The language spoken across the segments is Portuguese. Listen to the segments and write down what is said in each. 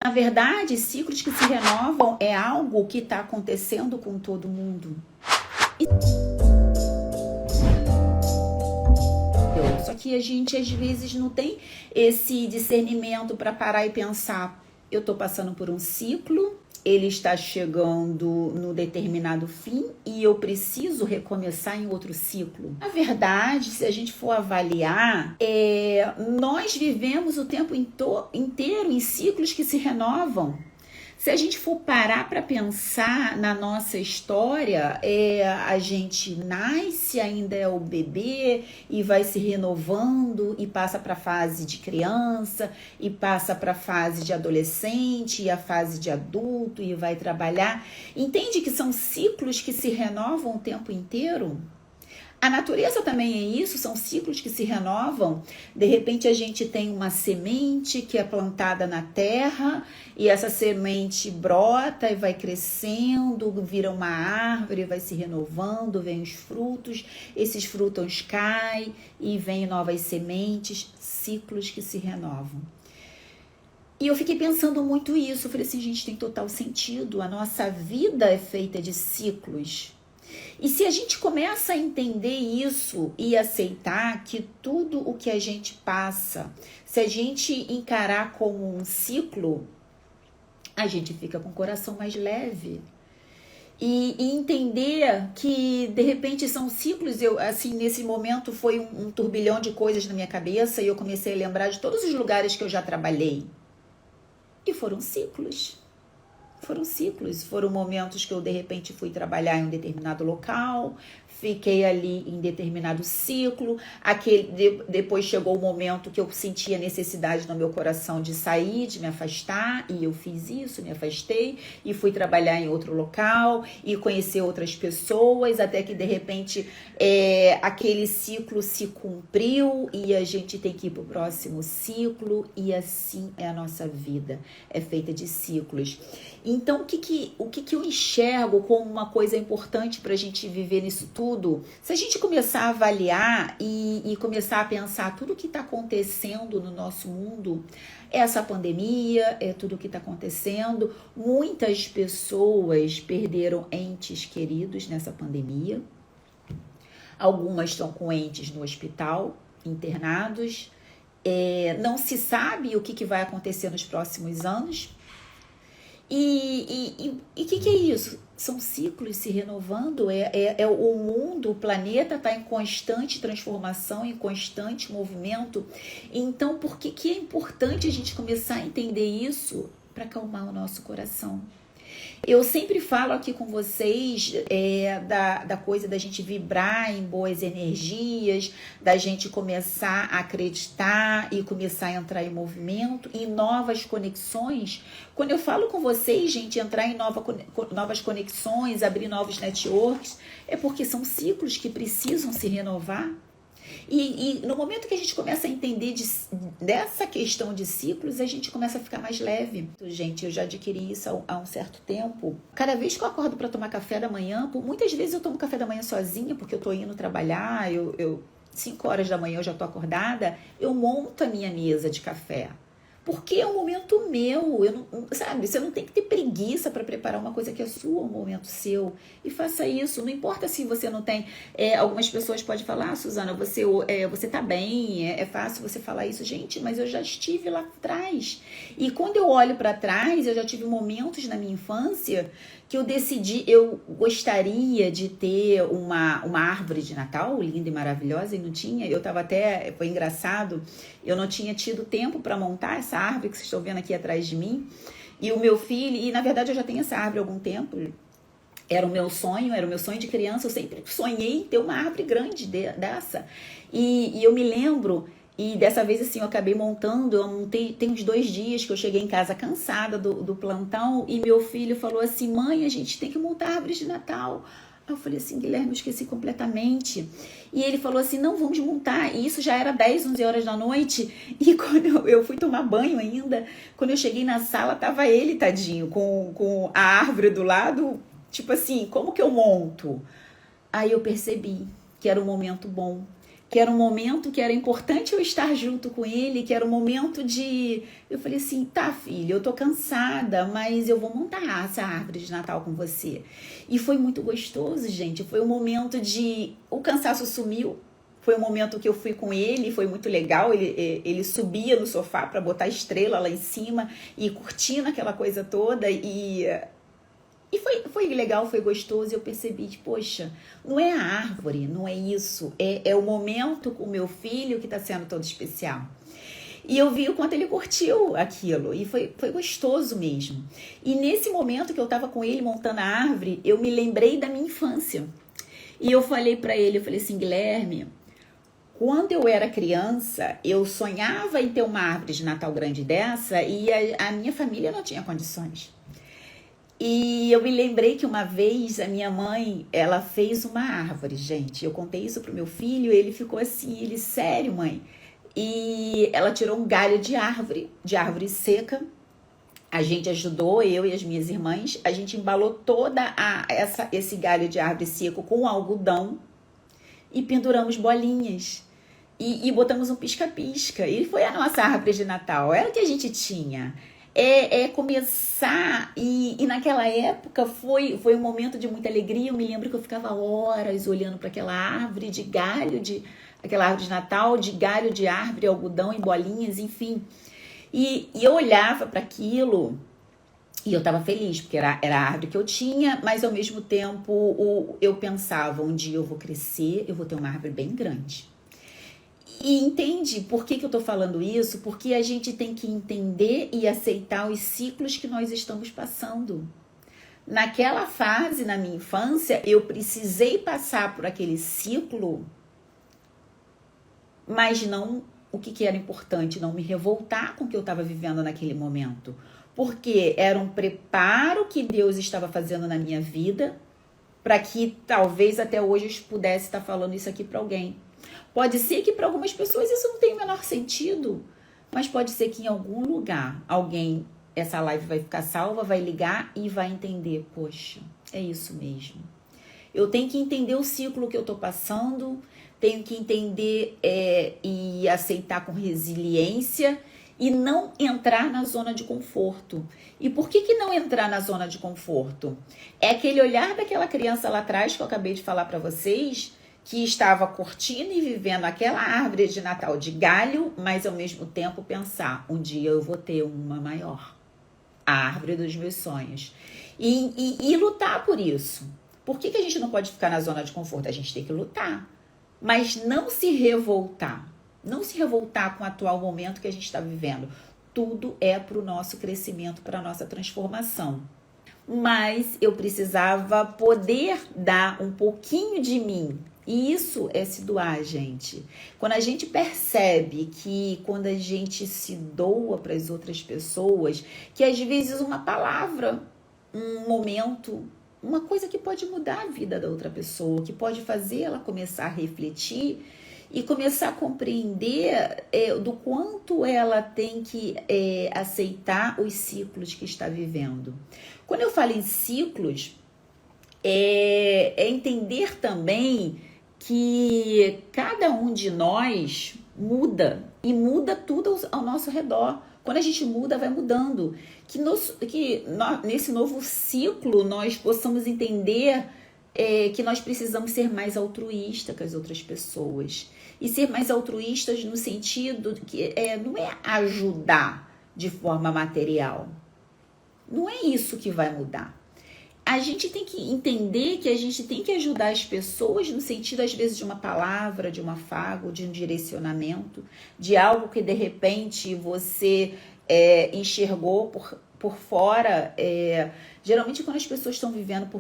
Na verdade, ciclos que se renovam é algo que está acontecendo com todo mundo. Só que a gente às vezes não tem esse discernimento para parar e pensar, eu estou passando por um ciclo, ele está chegando no determinado fim e eu preciso recomeçar em outro ciclo. Na verdade, se a gente for avaliar, nós vivemos o tempo inteiro em ciclos que se renovam. Se a gente for parar para pensar na nossa história, a gente nasce, ainda é o bebê e vai se renovando e passa para a fase de criança e passa para a fase de adolescente e a fase de adulto e vai trabalhar. Entende que são ciclos que se renovam o tempo inteiro? A natureza também é isso, são ciclos que se renovam. De repente a gente tem uma semente que é plantada na terra e essa semente brota e vai crescendo, vira uma árvore, vai se renovando, vem os frutos, esses frutos caem e vêm novas sementes, ciclos que se renovam. E eu fiquei pensando muito isso, eu falei assim, gente, tem total sentido, a nossa vida é feita de ciclos. E se a gente começa a entender isso e aceitar que tudo o que a gente passa, se a gente encarar como um ciclo, a gente fica com o coração mais leve. E entender que de repente são ciclos, assim, nesse momento foi um turbilhão de coisas na minha cabeça e eu comecei a lembrar de todos os lugares que eu já trabalhei. E foram ciclos. Foram ciclos, foram momentos que eu de repente fui trabalhar em um determinado local, fiquei ali em determinado ciclo, depois chegou o momento que eu sentia necessidade no meu coração de sair, de me afastar, e eu fiz isso, me afastei e fui trabalhar em outro local e conhecer outras pessoas, até que de repente aquele ciclo se cumpriu e a gente tem que ir para o próximo ciclo, e assim é a nossa vida, é feita de ciclos. Então, o que eu enxergo como uma coisa importante para a gente viver nisso tudo? Se a gente começar a avaliar e começar a pensar tudo o que está acontecendo no nosso mundo, essa pandemia, é tudo o que está acontecendo. Muitas pessoas perderam entes queridos nessa pandemia. Algumas estão com entes no hospital, internados. Não se sabe o que vai acontecer nos próximos anos. E o que é isso? São ciclos se renovando, o mundo, o planeta está em constante transformação, em constante movimento. Então, por que é importante a gente começar a entender isso para acalmar o nosso coração? Eu sempre falo aqui com vocês da coisa da gente vibrar em boas energias, da gente começar a acreditar e começar a entrar em movimento, em novas conexões. Quando eu falo com vocês, gente, entrar em novas conexões, abrir novos networks, é porque são ciclos que precisam se renovar. E no momento que a gente começa a entender dessa questão de ciclos, a gente começa a ficar mais leve. Gente, eu já adquiri isso há um certo tempo. Cada vez que eu acordo para tomar café da manhã, muitas vezes eu tomo café da manhã sozinha, porque eu tô indo trabalhar, 5 horas da manhã eu já tô acordada, eu monto a minha mesa de café. Porque é um momento meu, sabe? Você não tem que ter preguiça para preparar uma coisa que é sua, um momento seu. E faça isso. Não importa se você não tem. Algumas pessoas podem falar, Suzana, você tá bem, é fácil você falar isso. Gente, mas eu já estive lá atrás. E quando eu olho para trás, eu já tive momentos na minha infância que eu decidi, eu gostaria de ter uma árvore de Natal linda e maravilhosa, e não tinha. Eu tava até, foi engraçado, eu não tinha tido tempo para montar essa árvore que vocês estão vendo aqui atrás de mim. E o meu filho, e na verdade eu já tenho essa árvore há algum tempo, era o meu sonho de criança, eu sempre sonhei em ter uma árvore grande dessa. E eu me lembro, e dessa vez assim eu acabei montando, tem uns 2 dias que eu cheguei em casa cansada do plantão, e meu filho falou assim, mãe, a gente tem que montar árvores de Natal. Eu falei assim, Guilherme, eu esqueci completamente. E ele falou assim, não, vamos montar. E isso já era 10, 11 horas da noite. E quando eu fui tomar banho ainda, quando eu cheguei na sala, tava ele, tadinho, com a árvore do lado. Tipo assim, como que eu monto? Aí eu percebi que era um momento bom, que era um momento que era importante eu estar junto com ele, que era um momento de... Eu falei assim, tá, filho, eu tô cansada, mas eu vou montar essa árvore de Natal com você. E foi muito gostoso, gente. Foi um momento de... O cansaço sumiu. Foi um momento que eu fui com ele, foi muito legal. Ele subia no sofá para botar a estrela lá em cima e curtindo aquela coisa toda. E foi legal, foi gostoso. E eu percebi que, poxa, não é a árvore, não é isso. É o momento com o meu filho que está sendo todo especial. E eu vi o quanto ele curtiu aquilo. E foi gostoso mesmo. E nesse momento que eu estava com ele montando a árvore, eu me lembrei da minha infância. E eu falei para ele, eu falei assim, Guilherme, quando eu era criança, eu sonhava em ter uma árvore de Natal grande dessa e a minha família não tinha condições. E eu me lembrei que uma vez a minha mãe, ela fez uma árvore, gente. Eu contei isso pro meu filho, ele ficou assim, ele, sério, mãe? E ela tirou um galho de árvore seca. A gente ajudou, eu e as minhas irmãs, a gente embalou toda esse galho de árvore seco com algodão e penduramos bolinhas. E botamos um pisca-pisca. E foi a nossa árvore de Natal, era o que a gente tinha. Começar, e naquela época foi um momento de muita alegria. Eu me lembro que eu ficava horas olhando para aquela árvore de galho, aquela árvore de Natal, de galho de árvore, algodão em bolinhas, enfim. E eu olhava para aquilo e eu estava feliz, porque era a árvore que eu tinha, mas ao mesmo tempo eu pensava, um dia eu vou crescer, eu vou ter uma árvore bem grande. E entende por que eu estou falando isso? Porque a gente tem que entender e aceitar os ciclos que nós estamos passando. Naquela fase, na minha infância, eu precisei passar por aquele ciclo, mas não o que era importante, não me revoltar com o que eu estava vivendo naquele momento. Porque era um preparo que Deus estava fazendo na minha vida para que talvez até hoje eu pudesse estar falando isso aqui para alguém. Pode ser que para algumas pessoas isso não tenha o menor sentido, mas pode ser que em algum lugar alguém, essa live vai ficar salva, vai ligar e vai entender, poxa, é isso mesmo. Eu tenho que entender o ciclo que eu estou passando, tenho que entender e aceitar com resiliência e não entrar na zona de conforto. E por que não entrar na zona de conforto? É aquele olhar daquela criança lá atrás que eu acabei de falar para vocês, que estava curtindo e vivendo aquela árvore de Natal de galho, mas ao mesmo tempo pensar, um dia eu vou ter uma maior, a árvore dos meus sonhos. E lutar por isso. Por que a gente não pode ficar na zona de conforto? A gente tem que lutar, mas não se revoltar. Não se revoltar com o atual momento que a gente está vivendo. Tudo é para o nosso crescimento, para a nossa transformação. Mas eu precisava poder dar um pouquinho de mim. E isso é se doar, gente. Quando a gente percebe que quando a gente se doa para as outras pessoas, que às vezes uma palavra, um momento, uma coisa que pode mudar a vida da outra pessoa, que pode fazer ela começar a refletir e começar a compreender do quanto ela tem que aceitar os ciclos que está vivendo. Quando eu falo em ciclos, é entender também que cada um de nós muda e muda tudo ao nosso redor. Quando a gente muda, vai mudando. Que nesse novo ciclo nós possamos entender que nós precisamos ser mais altruístas com as outras pessoas. E ser mais altruístas no sentido que não é ajudar de forma material. Não é isso que vai mudar. A gente tem que entender que a gente tem que ajudar as pessoas no sentido, às vezes, de uma palavra, de um afago, de um direcionamento, de algo que, de repente, você enxergou por fora. Geralmente, quando as pessoas estão vivendo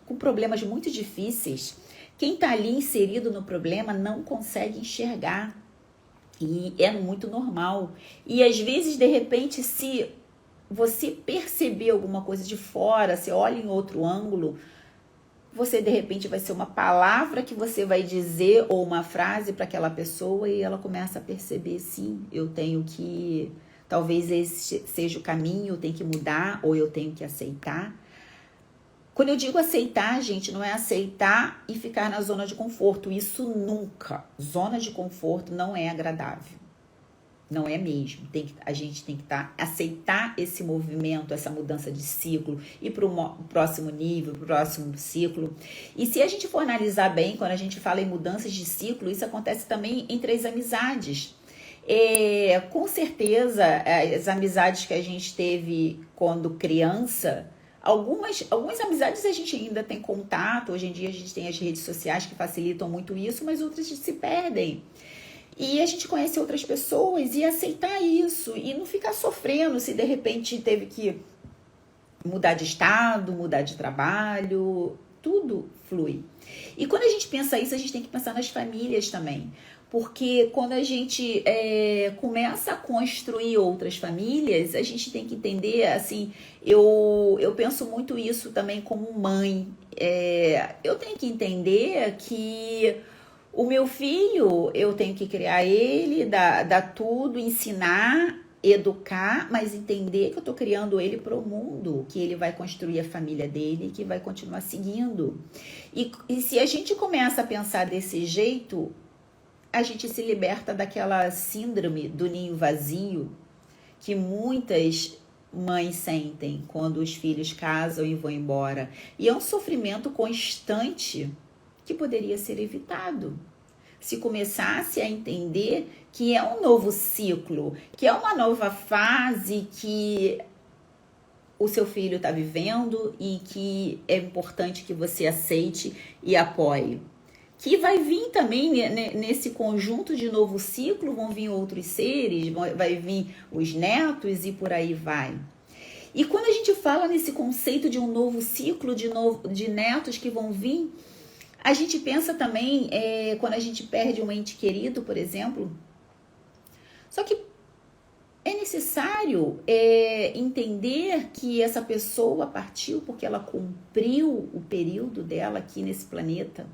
com problemas muito difíceis, quem está ali inserido no problema não consegue enxergar. E é muito normal. E, às vezes, de repente, se você perceber alguma coisa de fora, você olha em outro ângulo, você de repente vai ser uma palavra que você vai dizer ou uma frase para aquela pessoa e ela começa a perceber, sim, eu tenho que, talvez esse seja o caminho, eu tenho que mudar ou eu tenho que aceitar. Quando eu digo aceitar, gente, não é aceitar e ficar na zona de conforto. Isso nunca. Zona de conforto não é agradável. Não é mesmo. A gente tem que aceitar esse movimento, essa mudança de ciclo, ir para o próximo nível, para o próximo ciclo. E se a gente for analisar bem, quando a gente fala em mudanças de ciclo, isso acontece também entre as amizades. Com certeza, as amizades que a gente teve quando criança, algumas amizades a gente ainda tem contato. Hoje em dia a gente tem as redes sociais que facilitam muito isso, mas outras se perdem. E a gente conhece outras pessoas e aceitar isso e não ficar sofrendo se de repente teve que mudar de estado, mudar de trabalho, tudo flui. E quando a gente pensa isso, a gente tem que pensar nas famílias também. Porque quando a gente começa a construir outras famílias, a gente tem que entender, assim, eu penso muito isso também como mãe. Eu tenho que entender que o meu filho, eu tenho que criar ele, dar tudo, ensinar, educar, mas entender que eu estou criando ele para o mundo, que ele vai construir a família dele, que vai continuar seguindo. E se a gente começa a pensar desse jeito, a gente se liberta daquela síndrome do ninho vazio que muitas mães sentem quando os filhos casam e vão embora. E é um sofrimento constante que poderia ser evitado se começasse a entender que é um novo ciclo, que é uma nova fase que o seu filho está vivendo e que é importante que você aceite e apoie. Que vai vir também nesse conjunto de novo ciclo, vão vir outros seres, vai vir os netos e por aí vai. E quando a gente fala nesse conceito de um novo ciclo, de netos que vão vir, a gente pensa também quando a gente perde um ente querido, por exemplo. Só que é necessário entender que essa pessoa partiu porque ela cumpriu o período dela aqui nesse planeta.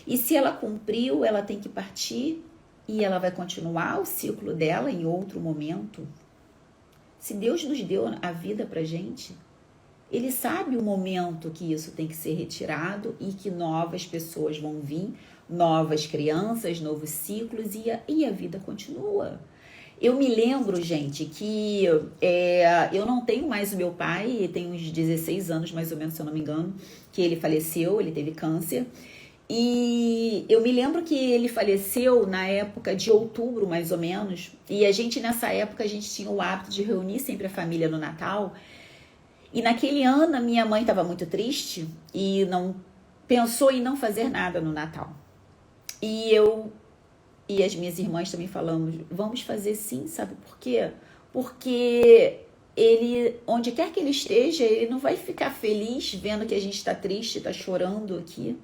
E se ela cumpriu, ela tem que partir e ela vai continuar o ciclo dela em outro momento. Se Deus nos deu a vida pra gente, Ele sabe o momento que isso tem que ser retirado e que novas pessoas vão vir, novas crianças, novos ciclos e a vida continua. Eu me lembro, gente, que eu não tenho mais o meu pai, tem uns 16 anos mais ou menos, se eu não me engano, que ele faleceu, ele teve câncer. E eu me lembro que ele faleceu na época de outubro, mais ou menos, e nessa época, a gente tinha o hábito de reunir sempre a família no Natal. E naquele ano, a minha mãe estava muito triste e não pensou em não fazer nada no Natal. E eu e as minhas irmãs também falamos, vamos fazer sim, sabe por quê? Porque ele, onde quer que ele esteja, ele não vai ficar feliz vendo que a gente está triste, está chorando aqui.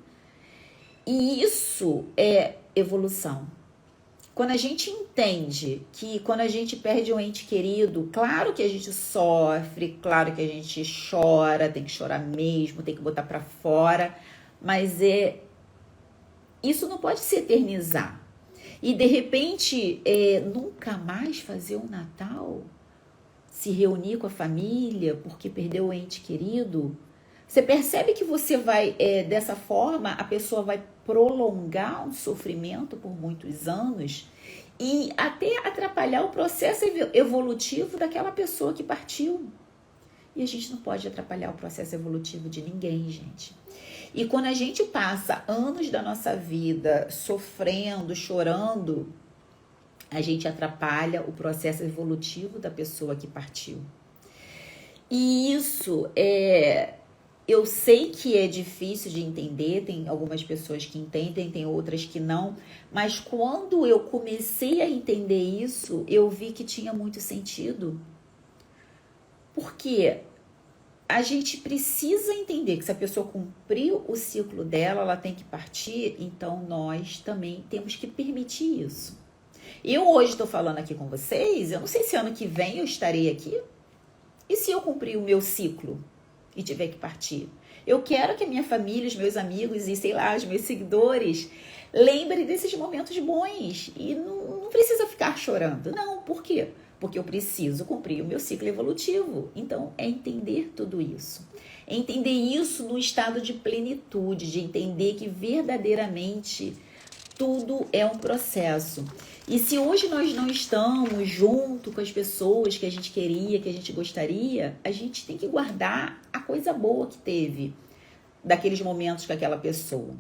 E isso é evolução. Quando a gente entende que quando a gente perde um ente querido, claro que a gente sofre, claro que a gente chora, tem que chorar mesmo, tem que botar pra fora, mas isso não pode se eternizar. E de repente, nunca mais fazer um Natal, se reunir com a família porque perdeu o ente querido. Você percebe que você vai, dessa forma, a pessoa vai prolongar um sofrimento por muitos anos e até atrapalhar o processo evolutivo daquela pessoa que partiu. E a gente não pode atrapalhar o processo evolutivo de ninguém, gente. E quando a gente passa anos da nossa vida sofrendo, chorando, a gente atrapalha o processo evolutivo da pessoa que partiu. E isso eu sei que é difícil de entender, tem algumas pessoas que entendem, tem outras que não, mas quando eu comecei a entender isso, eu vi que tinha muito sentido. Porque a gente precisa entender que se a pessoa cumpriu o ciclo dela, ela tem que partir, então nós também temos que permitir isso. Eu hoje estou falando aqui com vocês, eu não sei se ano que vem eu estarei aqui, e se eu cumprir o meu ciclo e tiver que partir? Eu quero que a minha família, os meus amigos e, sei lá, os meus seguidores lembrem desses momentos bons. E não precisa ficar chorando. Não, por quê? porque eu preciso cumprir o meu ciclo evolutivo. Então, é entender tudo isso. É entender isso no estado de plenitude, de entender que verdadeiramente tudo é um processo. E se hoje nós não estamos junto com as pessoas que a gente queria, que a gente gostaria, a gente tem que guardar a coisa boa que teve daqueles momentos com aquela pessoa.